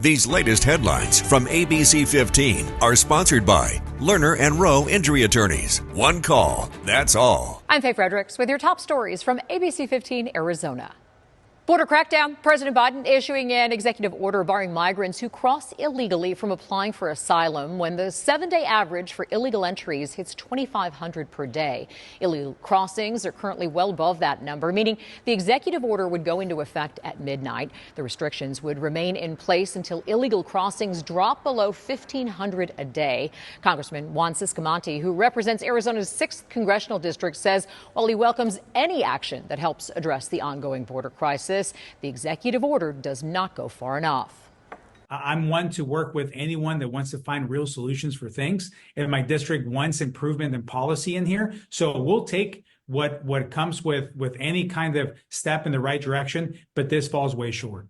These latest headlines from ABC15 are sponsored by Lerner and Rowe Injury Attorneys. One call, that's all. I'm Faye Fredericks with your top stories from ABC15 Arizona. Border crackdown. President Biden issuing an executive order barring migrants who cross illegally from applying for asylum when the 7-day average for illegal entries hits 2,500 per day. Illegal crossings are currently well above that number, meaning the executive order would go into effect at midnight. The restrictions would remain in place until illegal crossings drop below 1,500 a day. Congressman Juan Ciscamonte, who represents Arizona's 6th congressional district, says while he welcomes any action that helps address the ongoing border crisis, the executive order does not go far enough. I'm one to work with anyone that wants to find real solutions for things. And my district wants improvement in policy in here. So we'll take what comes with any kind of step in the right direction. But this falls way short.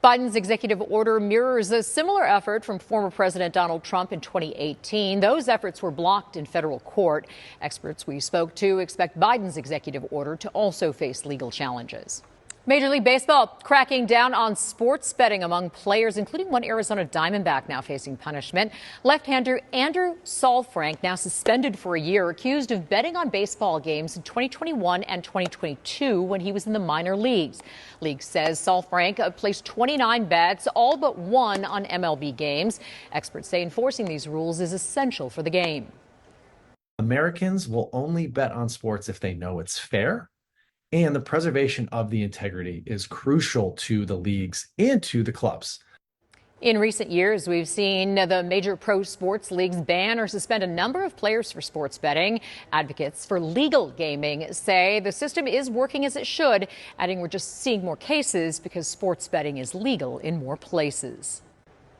Biden's executive order mirrors a similar effort from former President Donald Trump in 2018. Those efforts were blocked in federal court. Experts we spoke to expect Biden's executive order to also face legal challenges. Major League Baseball cracking down on sports betting among players, including one Arizona Diamondback now facing punishment. Left-hander Andrew Saalfrank now suspended for a year, accused of betting on baseball games in 2021 and 2022 when he was in the minor leagues. League says Saalfrank placed 29 bets, all but one on MLB games. Experts say enforcing these rules is essential for the game. Americans will only bet on sports if they know it's fair. And the preservation of the integrity is crucial to the leagues and to the clubs. In recent years, we've seen the major pro sports leagues ban or suspend a number of players for sports betting. Advocates for legal gaming say the system is working as it should, adding we're just seeing more cases because sports betting is legal in more places.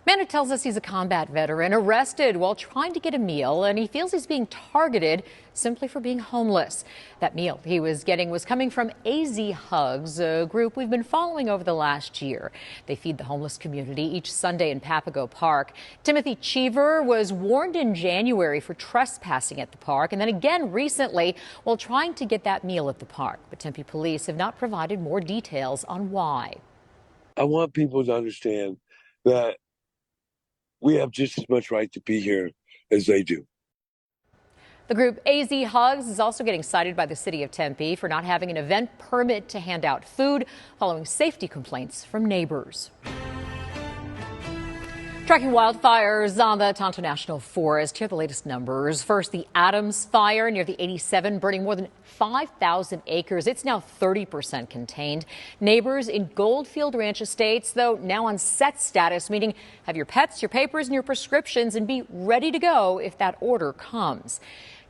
Man who tells us he's a combat veteran arrested while trying to get a meal, and he feels he's being targeted simply for being homeless. That meal he was getting was coming from AZ Hugs, a group we've been following over the last year. They feed the homeless community each Sunday in Papago Park. Timothy Cheever was warned in January for trespassing at the park, and then again recently while trying to get that meal at the park. But Tempe police have not provided more details on why. I want people to understand that we have just as much right to be here as they do. The group AZ Hugs is also getting cited by the city of Tempe for not having an event permit to hand out food following safety complaints from neighbors. Tracking wildfires on the Tonto National Forest. Here are the latest numbers. First, the Adams fire near the 87, burning more than 5,000 acres. It's now 30% contained. Neighbors in Goldfield Ranch Estates, though, now on set status, meaning have your pets, your papers, and your prescriptions and be ready to go if that order comes.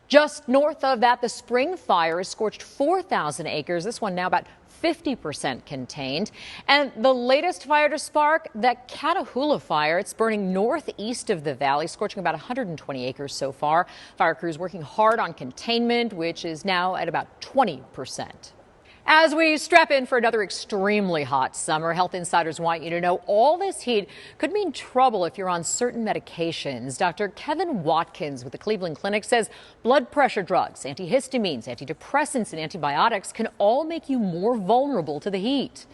Just north of that, the Spring Fire has scorched 4,000 acres. This one now about 50% contained. And the latest fire to spark, that Catahoula fire. It's burning northeast of the valley, scorching about 120 acres so far. Fire crews working hard on containment, which is now at about 20%. As we strap in for another extremely hot summer, health insiders want you to know all this heat could mean trouble if you're on certain medications. Dr. Kevin Watkins with the Cleveland Clinic says blood pressure drugs, antihistamines, antidepressants, and antibiotics can all make you more vulnerable to the heat.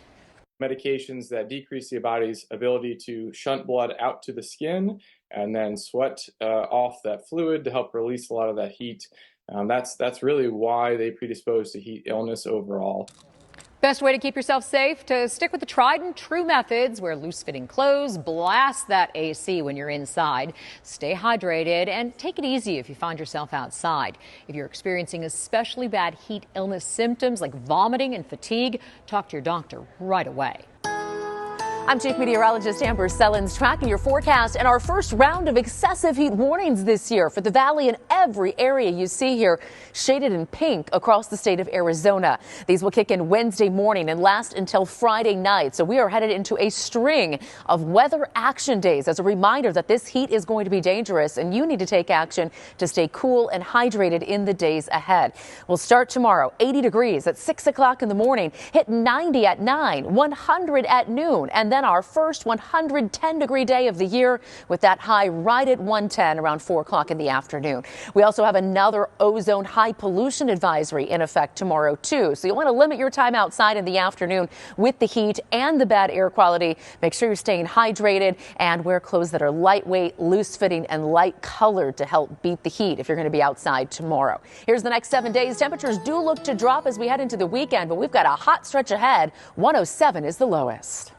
Medications that decrease the body's ability to shunt blood out to the skin and then sweat off that fluid to help release a lot of that heat. That's really why they predispose to heat illness overall. Best way to keep yourself safe, to stick with the tried and true methods. Wear loose-fitting clothes, blast that AC when you're inside, stay hydrated, and take it easy if you find yourself outside. If you're experiencing especially bad heat illness symptoms like vomiting and fatigue, talk to your doctor right away. I'm Chief Meteorologist Amber Sellens, tracking your forecast and our first round of excessive heat warnings this year for the valley and every area you see here shaded in pink across the state of Arizona. These will kick in Wednesday morning and last until Friday night. So we are headed into a string of weather action days as a reminder that this heat is going to be dangerous and you need to take action to stay cool and hydrated in the days ahead. We'll start tomorrow 80 degrees at 6 o'clock in the morning, hit 90 at 9, 100 at noon, and and then our first 110-degree day of the year with that high right at 110 around 4 o'clock in the afternoon. We also have another ozone high pollution advisory in effect tomorrow, too. So you'll want to limit your time outside in the afternoon with the heat and the bad air quality. Make sure you're staying hydrated and wear clothes that are lightweight, loose-fitting, and light-colored to help beat the heat if you're going to be outside tomorrow. Here's the next 7 days. Temperatures do look to drop as we head into the weekend, but we've got a hot stretch ahead. 107 is the lowest.